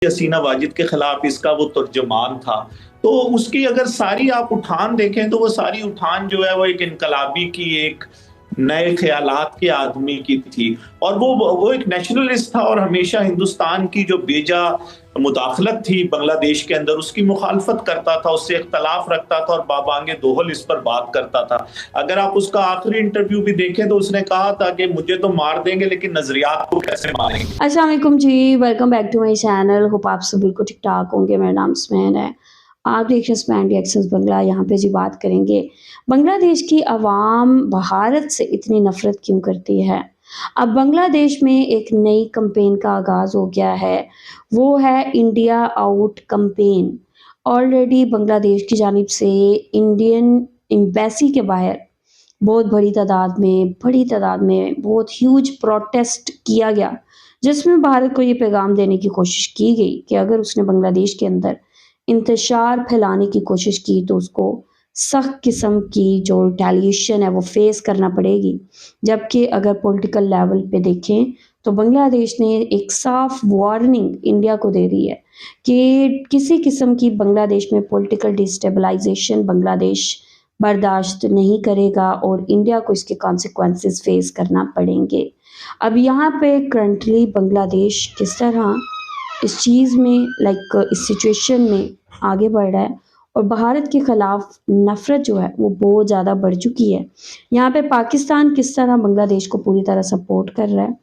हसीना वाजिद के खिलाफ इसका वो तर्जुमान था। तो उसकी अगर सारी आप उठान देखें तो वो सारी उठान जो है वो एक इनकलाबी की, एक नए ख्यालात के आदमी की थी। और वो एक नेशनलिस्ट था और हमेशा हिंदुस्तान की जो बेजा मुदाखलत थी बांग्लादेश के अंदर उसकी मुखालफत करता था, उससे इख्तलाफ रखता था और बाबांगे दोहल इस पर बात करता था। अगर आप उसका आखिरी इंटरव्यू भी देखें तो उसने कहा था कि मुझे तो मार देंगे लेकिन नजरियात को कैसे मारेंगे। अस्सलाम वालेकुम जी, welcome back to my channel. Hope आप सब बिल्कुल ठीक ठाक होंगे। मेरा नाम स्मैन है, आप देख रहे हैं स्मैन रिएक्शंस बंगला। यहाँ पे जी बात करेंगे बांग्लादेश की आवाम भारत से इतनी नफरत क्यों करती है। अब बांग्लादेश में एक नई कैंपेन का आगाज़ हो गया है, वो है India out campaign. Already Bangladesh की जानिब से इंडियन एम्बेसी के बाहर बहुत बड़ी तादाद में बहुत ह्यूज प्रोटेस्ट किया गया, जिसमें भारत को ये पैगाम देने की कोशिश की गई कि अगर उसने बांग्लादेश के अंदर इंतशार फैलाने की कोशिश की तो उसको सख्त किस्म की जो रिटेलिएशन है वो फेस करना पड़ेगी। जबकि अगर पॉलिटिकल लेवल पे देखें तो बांग्लादेश ने एक साफ वार्निंग इंडिया को दे दी है कि किसी किस्म की बांग्लादेश में पॉलिटिकल डिस्टेबलाइजेशन बांग्लादेश बर्दाश्त नहीं करेगा और इंडिया को इसके कॉन्सिक्वेंसेस फेस करना पड़ेंगे। अब यहाँ पे करंटली बांग्लादेश किस तरह इस चीज़ में इस सिचुएशन में आगे बढ़ रहा है और भारत के ख़िलाफ़ नफ़रत जो है वो बहुत ज़्यादा बढ़ चुकी है। यहाँ पे पाकिस्तान किस तरह बांग्लादेश को पूरी तरह सपोर्ट कर रहा है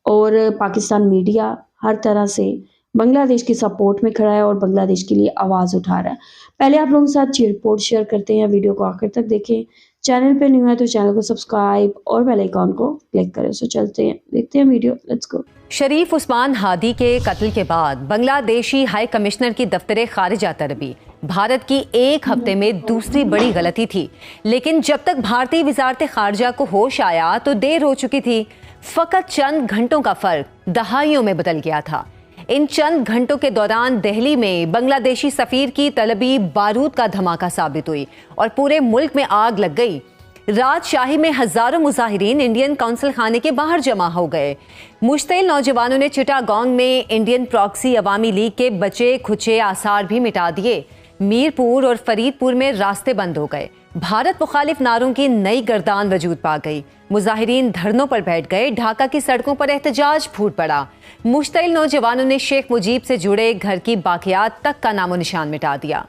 और पाकिस्तान मीडिया हर तरह से बांग्लादेश की सपोर्ट में खड़ा है और बांग्लादेश के लिए आवाज़ उठा रहा है। पहले आप लोगों के साथ ये रिपोर्ट शेयर करते हैं, वीडियो को आखिर तक देखें। चैनल पे न्यू है तो चैनल को सब्सक्राइब और बेल आइकॉन को क्लिक करें। सो चलते हैं, देखते हैं वीडियो, लेट्स गो। शरीफ उस्मान हादी के कत्ल के बाद बांग्लादेशी हाई कमिश्नर की दफ्तर खारिजा तलबी भारत की एक हफ्ते में दूसरी बड़ी गलती थी। लेकिन जब तक भारतीय वजारत खारजा को होश आया तो देर हो चुकी थी। फकत चंद घंटों का फर्क दहाइयों में बदल गया था। इन चंद घंटों के दौरान दिल्ली में बांग्लादेशी सफीर की तलबी बारूद का धमाका साबित हुई और पूरे मुल्क में आग लग गई। राजशाही में हजारों मुजाहिरीन इंडियन काउंसिल खाने के बाहर जमा हो गए। मुश्तिल नौजवानों ने चिटागोंग में इंडियन प्रॉक्सी अवामी लीग के बचे खुचे आसार भी मिटा दिए। मीरपुर और फरीदपुर में रास्ते बंद हो गए। भारत मुखालिफ नारों की नई गर्दान वजूद पा गई। मुजाहिरीन धरनों पर बैठ गए। ढाका की सड़कों पर एहतजाज फूट पड़ा। मुश्तिल नौजवानों ने शेख मुजीब से जुड़े घर की बाकियात तक का नामो निशान मिटा दिया।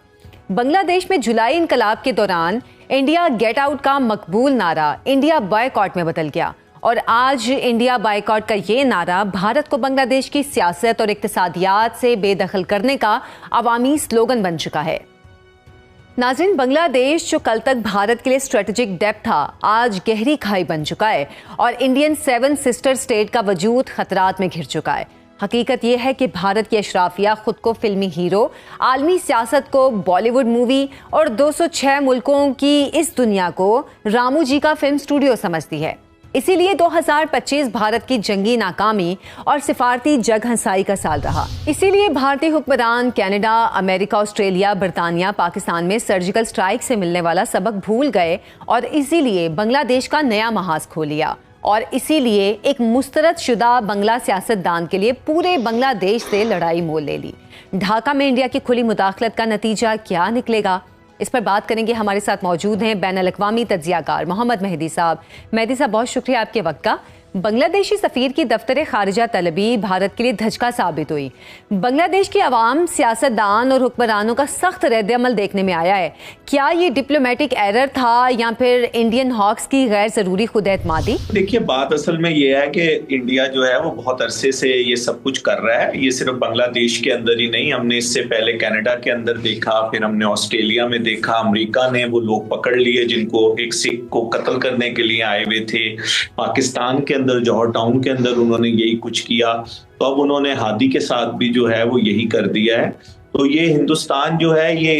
बांग्लादेश में जुलाई इनकलाब के दौरान इंडिया गेट आउट का मकबूल नारा इंडिया बॉयकॉट में बदल गया और आज इंडिया बॉयकॉट का ये नारा भारत को बांग्लादेश की सियासत और इक्तिसादियात से बेदखल करने का अवामी स्लोगन बन चुका है। नाज़रीन, बांग्लादेश जो कल तक भारत के लिए स्ट्रेटेजिक डेप्थ था, आज गहरी खाई बन चुका है और इंडियन 7 सिस्टर स्टेट का वजूद खतरात में घिर चुका है। हकीकत यह है कि भारत की अशराफिया खुद को फिल्मी हीरो, आलमी सियासत को बॉलीवुड मूवी और 206 मुल्कों की इस दुनिया को रामू जी का फिल्म स्टूडियो समझती है। इसीलिए 2025 भारत की जंगी नाकामी और सिफारती जग हंसाई का साल रहा। इसीलिए भारतीय हुक्मरान कनाडा, अमेरिका, ऑस्ट्रेलिया, बरतानिया, पाकिस्तान में सर्जिकल स्ट्राइक से मिलने वाला सबक भूल गए और इसीलिए बांग्लादेश का नया महाज खोल लिया और इसीलिए एक मुस्तरद शुदा बंगला सियासतदान के लिए पूरे बांग्लादेश से लड़ाई मोल ले ली। ढाका में इंडिया की खुली मुदाखलत का नतीजा क्या निकलेगा, इस पर बात करेंगे। हमारे साथ मौजूद हैं बैनुल अक़वामी तज्ज़ियाकार मोहम्मद मेहदी साहब। मेहदी साहब, बहुत शुक्रिया आपके वक्त का। बांग्लादेशी सफीर की दफ्तर खारिजा तलबी भारत के लिए धचका साबित हुई। बांग्लादेश की आवाम, सियासतदान और हुक्मरानों का सख्त रद्द-ए-अमल देखने में आया है। क्या ये डिप्लोमेटिक एरर था या फिर इंडियन हॉक्स की गैर जरूरी खुद-एतमादी? देखिए, बात असल में ये है कि इंडिया जो है वो बहुत अरसे से ये सब कुछ कर रहा है। ये सिर्फ बांग्लादेश के अंदर ही नहीं, हमने इससे पहले कनाडा के अंदर देखा, फिर हमने ऑस्ट्रेलिया में देखा। अमेरिका ने वो लोग पकड़ लिए जिनको एक सिख को कत्ल करने के लिए आए हुए थे। पाकिस्तान के अंदर जौहर टाउन के अंदर उन्होंने यही कुछ किया। तो अब उन्होंने हादी के साथ भी जो है वो यही कर दिया है। तो ये हिंदुस्तान जो है ये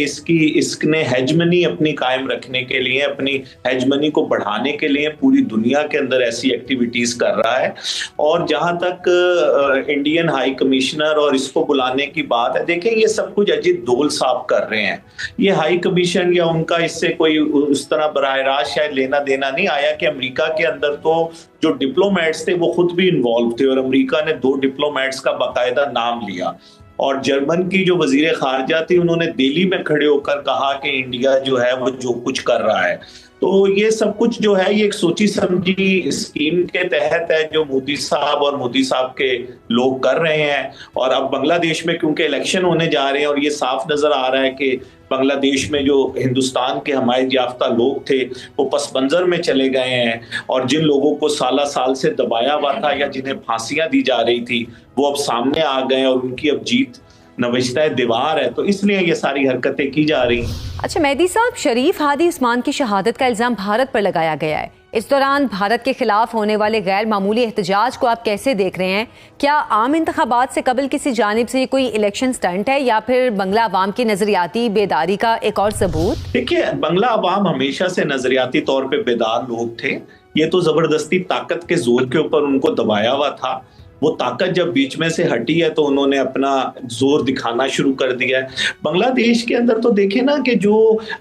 इसने हेजमनी अपनी कायम रखने के लिए, अपनी हेजमनी को बढ़ाने के लिए पूरी दुनिया के अंदर ऐसी एक्टिविटीज कर रहा है। और जहां तक इंडियन हाई कमिश्नर और इसको बुलाने की बात है, देखें ये सब कुछ अजीत डोल साहब कर रहे हैं। ये हाई कमीशन या उनका इससे कोई उस तरह बराह रास्त शायद लेना देना नहीं आया कि अमेरिका के अंदर तो जो डिप्लोमेट्स थे वो खुद भी इन्वॉल्व थे और अमेरिका ने 2 डिप्लोमेट्स का बाकायदा नाम लिया और जर्मन की जो वजीर खारजा थी, उन्होंने दिल्ली में खड़े होकर कहा कि इंडिया जो है वो जो कुछ कर रहा है। तो ये सब कुछ जो है ये एक सोची समझी स्कीम के तहत है जो मोदी साहब और मोदी साहब के लोग कर रहे हैं। और अब बांग्लादेश में क्योंकि इलेक्शन होने जा रहे हैं और ये साफ नजर आ रहा है कि बांग्लादेश में जो हिंदुस्तान के हमायत याफ्ता लोग थे वो पस मंजर में चले गए हैं, और जिन लोगों को साल साल से दबाया हुआ था या जिन्हें फांसियां दी जा रही थी वो अब सामने आ गए और उनकी अब जीत नविश्ता दीवार है। तो इसलिए ये सारी हरकतें की जा रही हैं। अच्छा मेहदी साहब, शरीफ हादी उस्मान की शहादत का इल्जाम भारत पर लगाया गया है। इस दौरान भारत के खिलाफ होने वाले गैर मामूली एहतजाज को आप कैसे देख रहे हैं? क्या आम इंतखाबात से कबल किसी जानिब से कोई इलेक्शन स्टंट है या फिर बंगला अवाम की नजरियाती बेदारी का एक और सबूत? देखिए, बंगला अवाम हमेशा से नजरियाती तौर पे बेदार लोग थे। ये तो जबरदस्ती ताकत के जोर के ऊपर उनको दबाया हुआ था। वो ताकत जब बीच में से हटी है तो उन्होंने अपना जोर दिखाना शुरू कर दिया है। बांग्लादेश के अंदर तो देखें ना कि जो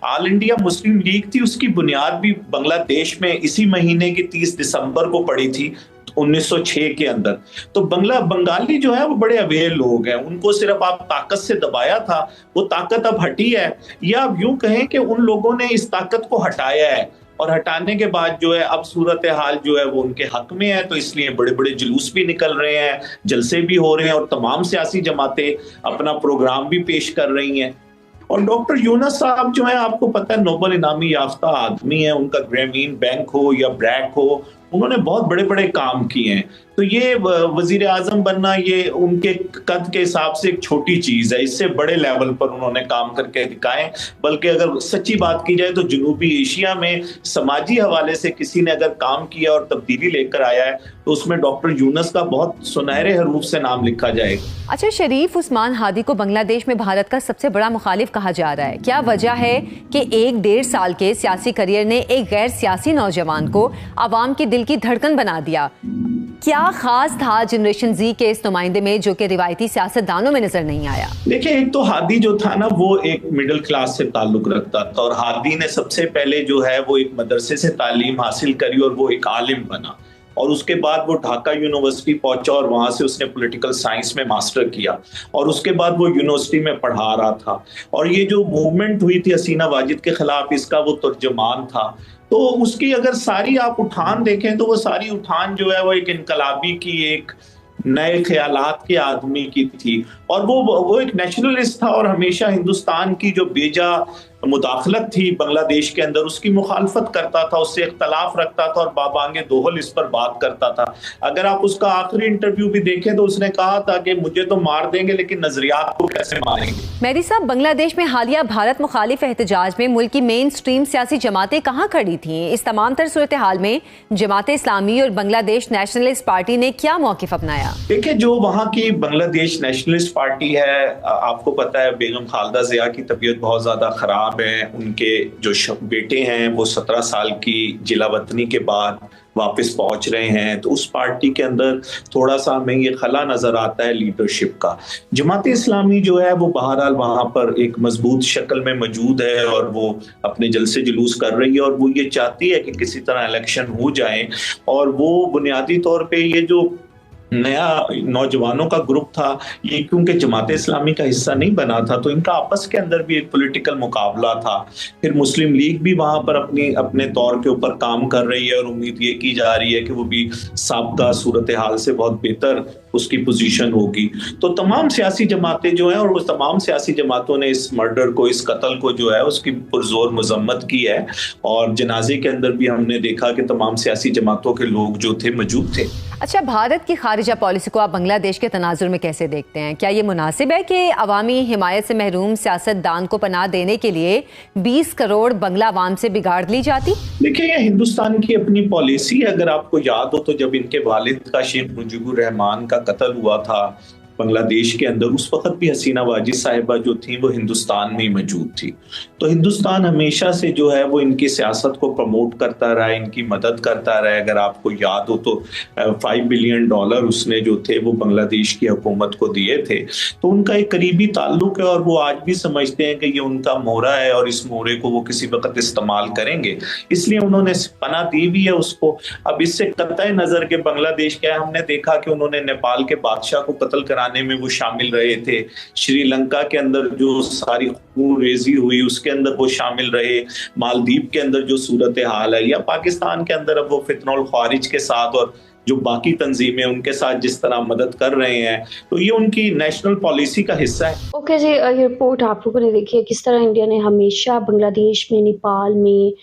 ऑल इंडिया मुस्लिम लीग थी उसकी बुनियाद भी बांग्लादेश में इसी महीने की 30 दिसंबर को पड़ी थी 1906 के अंदर। तो बंगाली जो है वो बड़े अवेयर लोग हैं, उनको सिर्फ आप ताकत से दबाया था, वो ताकत अब हटी है। या आप यूं कहें कि उन लोगों ने इस ताकत को हटाया है और हटाने के बाद जो है अब सूरत हाल जो है वो उनके हक में है। तो इसलिए बड़े बड़े जुलूस भी निकल रहे हैं, जलसे भी हो रहे हैं और तमाम सियासी जमातें अपना प्रोग्राम भी पेश कर रही हैं। और डॉक्टर यूनुस साहब जो है, आपको पता है, नोबेल इनामी याफ्ता आदमी है। उनका ग्रामीण बैंक हो या ब्रैक हो, उन्होंने बहुत बड़े बड़े काम किए हैं। तो ये वजीर आजम बनना ये उनके कद के हिसाब से एक छोटी चीज है। इससे बड़े लेवल पर उन्होंने काम करके दिखाए। बल्कि अगर सच्ची बात की जाए तो जनूबी एशिया में समाजी हवाले से किसी ने अगर काम किया और तब्दीली लेकर आया है तो उसमें डॉक्टर यूनुस का बहुत सुनहरे हरूफ से नाम लिखा जाएगा। अच्छा, शरीफ उस्मान हादी को बांग्लादेश में भारत का सबसे बड़ा मुखालिफ कहा जा रहा है। क्या वजह है कि 1-1.5 साल के सियासी करियर ने एक गैर सियासी नौजवान को आवाम की दिल की धड़कन बना दिया? क्या खास था जनरेशन जी के इस नुमाइंदे में जो कि रिवायती सियासतदानों में नजर नहीं आया? देखिए, एक तो हादी जो था ना वो एक मिडिल क्लास से ताल्लुक रखता था, और हादी ने सबसे पहले जो है वो एक मदरसे से तालीम हासिल करी और वो एक आलिम बना। और उसके बाद वो ढाका यूनिवर्सिटी पहुंचा और वहां से उसने पॉलिटिकल साइंस में मास्टर किया और उसके बाद वो यूनिवर्सिटी में पढ़ा रहा था। और ये जो मूवमेंट हुई थी हसीना वाजिद के खिलाफ, इसका वो तर्जुमान था। तो उसकी अगर सारी आप उठान देखें तो वो सारी उठान जो है वो एक इनकलाबी की, एक नए ख्यालात के आदमी की थी। और वो एक नेशनलिस्ट था और हमेशा हिंदुस्तान की जो बेजा मुदाखलत थी बांग्लादेश के अंदर उसकी मुखालफत करता था, उससे इख्तलाफ रखता था और बाबांगे दोहल इस पर बात करता था। अगर आप उसका आखिरी इंटरव्यू भी देखें तो उसने कहा था कि मुझे तो मार देंगे लेकिन नजरियात को कैसे मारेंगे। मेहदी साहब, बांग्लादेश में हालिया भारत मुखालिफ एहतजाज में मुल्क की मेन स्ट्रीम सियासी जमातें कहाँ खड़ी थी? इस तमाम तर सूरत हाल में जमात इस्लामी और बांग्लादेश नेशनलिस्ट पार्टी ने क्या मौकिफ अपनाया? देखिए, जो वहाँ की बांग्लादेश नेशनलिस्ट पार्टी है, आपको पता है बेगम खालदा जिया की तबीयत बहुत ज्यादा खराब है। उनके जो बेटे हैं वो 17 साल की जिला वतनी के बाद वापस पहुंच रहे हैं। तो उस पार्टी के अंदर थोड़ा सा हमें ये खला नजर आता है लीडरशिप का। जमात इस्लामी जो है वो बहरहाल वहां पर एक मजबूत शक्ल में मौजूद है और वो अपने जलसे जुलूस कर रही है और वो ये चाहती है कि किसी तरह इलेक्शन हो जाए। और वो बुनियादी तौर पे ये जो नया नौजवानों का ग्रुप था, ये क्योंकि जमात इस्लामी का हिस्सा नहीं बना था तो इनका आपस के अंदर भी एक पॉलिटिकल मुकाबला था। फिर मुस्लिम लीग भी वहां पर अपने तौर के ऊपर काम कर रही है और उम्मीद ये की जा रही है कि वो भी साबका सूरत हाल से बहुत बेहतर उसकी पोजीशन होगी। तो तमाम सियासी जमातें जो हैं और वो तमाम सियासी जमातों ने इस मर्डर को, इस कत्ल को जो है उसकी पुरजोर मजम्मत की है। और जनाजे के अंदर भी हमने देखा कि तमाम सियासी जमातों के लोग जो थे मौजूद थे। अच्छा, भारत की खारिजा पॉलिसी को आप बांग्लादेश के तनाजुर में कैसे देखते हैं? क्या ये मुनासिब है कि अवामी हिमायत से महरूम सियासतदान को पनाह देने के लिए 20 करोड़ बंगला अवाम से बिगाड़ ली जाती? देखिए, ये हिंदुस्तान की अपनी पॉलिसी है। अगर आपको याद हो तो जब इनके वालिद का शेख मुजीबुर रहमान का कत्ल हुआ था बांग्लादेश के अंदर, उस वक्त भी हसीना वाजिद साहिबा जो थी वो हिंदुस्तान में ही मौजूद थी। तो हिंदुस्तान हमेशा से जो है वो इनकी सियासत को प्रमोट करता रहा है, इनकी मदद करता रहा है। अगर आपको याद हो तो $5 बिलियन उसने जो थे वो बांग्लादेश की हुकूमत को दिए थे। तो उनका एक करीबी ताल्लुक है और वो आज भी समझते हैं कि ये उनका मोहरा है और इस मोहरे को वो किसी वक्त इस्तेमाल करेंगे, इसलिए उन्होंने पनाह दी भी है उसको। अब इससे कतई नजर के बांग्लादेश क्या है, हमने देखा कि उन्होंने नेपाल के बादशाह को कत्ल कराने बढ़ाने में वो शामिल रहे थे, श्रीलंका के अंदर जो सारी खून रेजी हुई उसके अंदर वो शामिल रहे, मालदीव के अंदर जो सूरत हाल है, या पाकिस्तान के अंदर अब वो फितनुल ख्वारिज के साथ और जो बाकी तंजीमें उनके साथ जिस तरह मदद कर रहे हैं, तो ये उनकी नेशनल पॉलिसी का हिस्सा है। ओके जी, ये रिपोर्ट आप लोगों ने देखी है किस तरह इंडिया ने हमेशा बांग्लादेश में, नेपाल में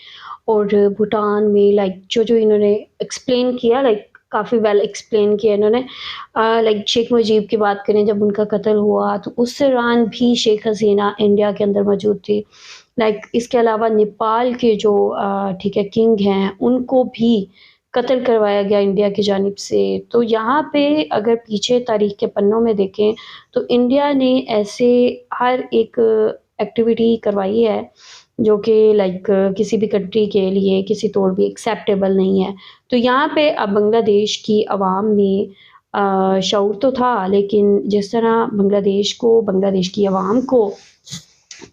और भूटान में जो इन्होंने एक्सप्लेन किया, काफ़ी वेल एक्सप्लेन किया इन्होंने। शेख मुजीब की बात करें, जब उनका कत्ल हुआ तो उस दौरान भी शेख हसीना इंडिया के अंदर मौजूद थी। इसके अलावा नेपाल के जो किंग हैं, उनको भी कत्ल करवाया गया इंडिया की जानिब से। तो यहाँ पे अगर पीछे तारीख के पन्नों में देखें तो इंडिया ने ऐसे हर एक एक्टिविटी करवाई है जो कि किसी भी कंट्री के लिए किसी तौर भी एक्सेप्टेबल नहीं है। तो यहाँ पे अब बांग्लादेश की आवाम में शऊर तो था, लेकिन जिस तरह बांग्लादेश की आवाम को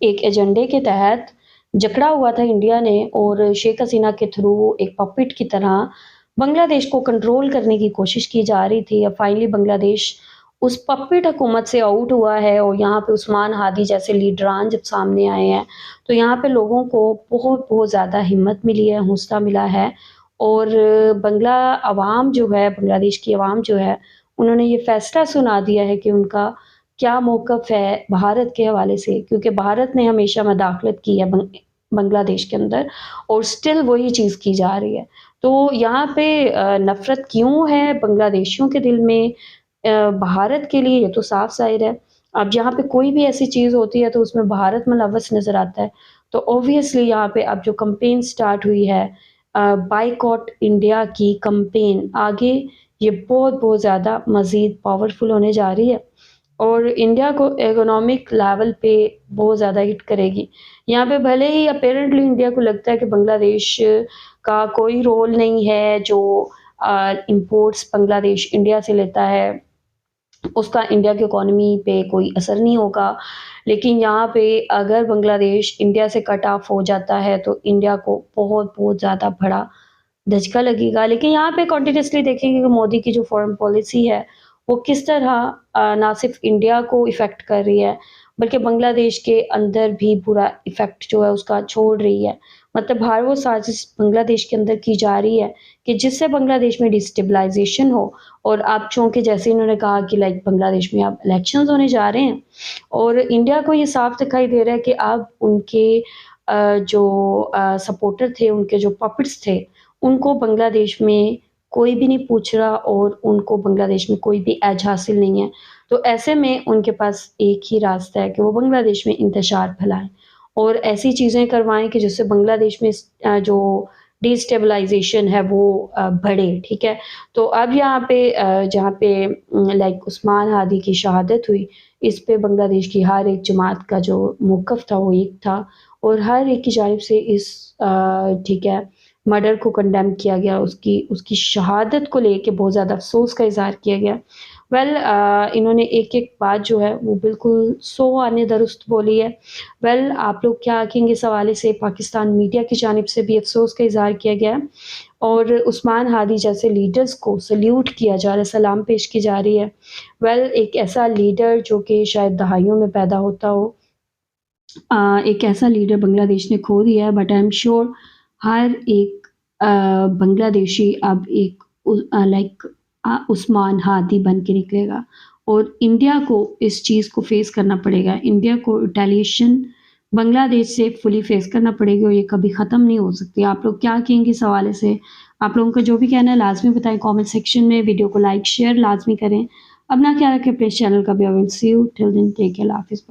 एक एजेंडे के तहत जकड़ा हुआ था इंडिया ने, और शेख हसीना के थ्रू एक पपेट की तरह बांग्लादेश को कंट्रोल करने की कोशिश की जा रही थी। अब फाइनली बांग्लादेश उस पपेट हुकूमत से आउट हुआ है और यहाँ पे उस्मान हादी जैसे लीडरान जब सामने आए हैं तो यहाँ पे लोगों को बहुत बहुत ज़्यादा हिम्मत मिली है, हौसला मिला है। और बांग्लादेश की आवाम जो है, उन्होंने ये फैसला सुना दिया है कि उनका क्या मौक़िफ़ है भारत के हवाले से, क्योंकि भारत ने हमेशा मदाखलत की है बांग्लादेश के अंदर और स्टिल वही चीज़ की जा रही है। तो यहाँ पे नफ़रत क्यों है बांग्लादेशियों के दिल में भारत के लिए, ये तो साफ ज़ाहिर है। अब यहाँ पे कोई भी ऐसी चीज़ होती है तो उसमें भारत मुलव्वस नज़र आता है। तो ऑब्वियसली यहाँ पे अब जो कैंपेन स्टार्ट हुई है, बायकॉट इंडिया की कैंपेन, आगे ये बहुत बहुत ज़्यादा मज़ीद पावरफुल होने जा रही है और इंडिया को इकोनॉमिक लेवल पे बहुत ज़्यादा हिट करेगी। यहाँ पे भले ही अपेरेंटली इंडिया को लगता है कि बांग्लादेश का कोई रोल नहीं है, जो इंपोर्ट्स बांग्लादेश इंडिया से लेता है उसका इंडिया की इकोनॉमी पे कोई असर नहीं होगा, लेकिन यहाँ पे अगर बांग्लादेश इंडिया से कट ऑफ हो जाता है तो इंडिया को बहुत बहुत ज़्यादा बड़ा धचका लगेगा। लेकिन यहाँ पे कंटिन्यूसली देखेंगे कि मोदी की जो फॉरेन पॉलिसी है वो किस तरह ना सिर्फ इंडिया को इफ़ेक्ट कर रही है बल्कि बांग्लादेश के अंदर भी बुरा इफ़ेक्ट जो है उसका छोड़ रही है। मतलब हर वो साजिश बांग्लादेश के अंदर की जा रही है कि जिससे बांग्लादेश में डिस्टेबलाइजेशन हो। और अब चूँकि जैसे इन्होंने कहा कि बांग्लादेश में अब इलेक्शंस होने जा रहे हैं और इंडिया को ये साफ दिखाई दे रहा है कि अब उनके जो सपोर्टर थे, उनके जो पपेट्स थे, उनको बांग्लादेश में कोई भी नहीं पूछ रहा और उनको बांग्लादेश में कोई भी एज हासिल नहीं है। तो ऐसे में उनके पास एक ही रास्ता है कि वो बांग्लादेश में इंतशार फैलाएँ और ऐसी चीज़ें करवाएँ कि जिससे बांग्लादेश में जो डिस्टेबलाइजेशन है वो बढ़े, ठीक है। तो अब यहाँ पे जहाँ पे उस्मान हादी की शहादत हुई, इस पे बांग्लादेश की हर एक जमात का जो मौक़िफ़ था वो एक था और हर एक की जानिब से इस मर्डर को कंडेम किया गया, उसकी शहादत को लेके बहुत ज़्यादा अफ़सोस का इज़हार किया गया। इन्होंने एक-एक बात जो है वो बिल्कुल 100 आने दुरुस्त बोली है। आप लोग क्या कहेंगे इस हवाले से? पाकिस्तान मीडिया की जानिब से भी अफ़सोस का इज़हार किया गया है और उस्मान हादी जैसे लीडर्स को सैल्यूट किया जा रहा है, सलाम पेश की जा रही है। एक ऐसा लीडर जो कि शायद दहाइयों में पैदा होता हो, एक ऐसा लीडर बांग्लादेश ने खो दिया है, बट आई एम श्योर हर एक बांग्लादेशी अब एक उस्मान हादी बन के निकलेगा और इंडिया को इस चीज़ को फेस करना पड़ेगा। इंडिया को रिटेलिएशन बांग्लादेश से फुली फेस करना पड़ेगी और ये कभी ख़त्म नहीं हो सकती। आप लोग क्या कहेंगे इस हवाले से? आप लोगों का जो भी कहना है लाजमी बताएं कमेंट सेक्शन में। वीडियो को लाइक शेयर लाजमी करें। अपना ख्याल रखें, अपने चैनल का भी। I will see you till then, take care, अल्लाह हाफ़िज़।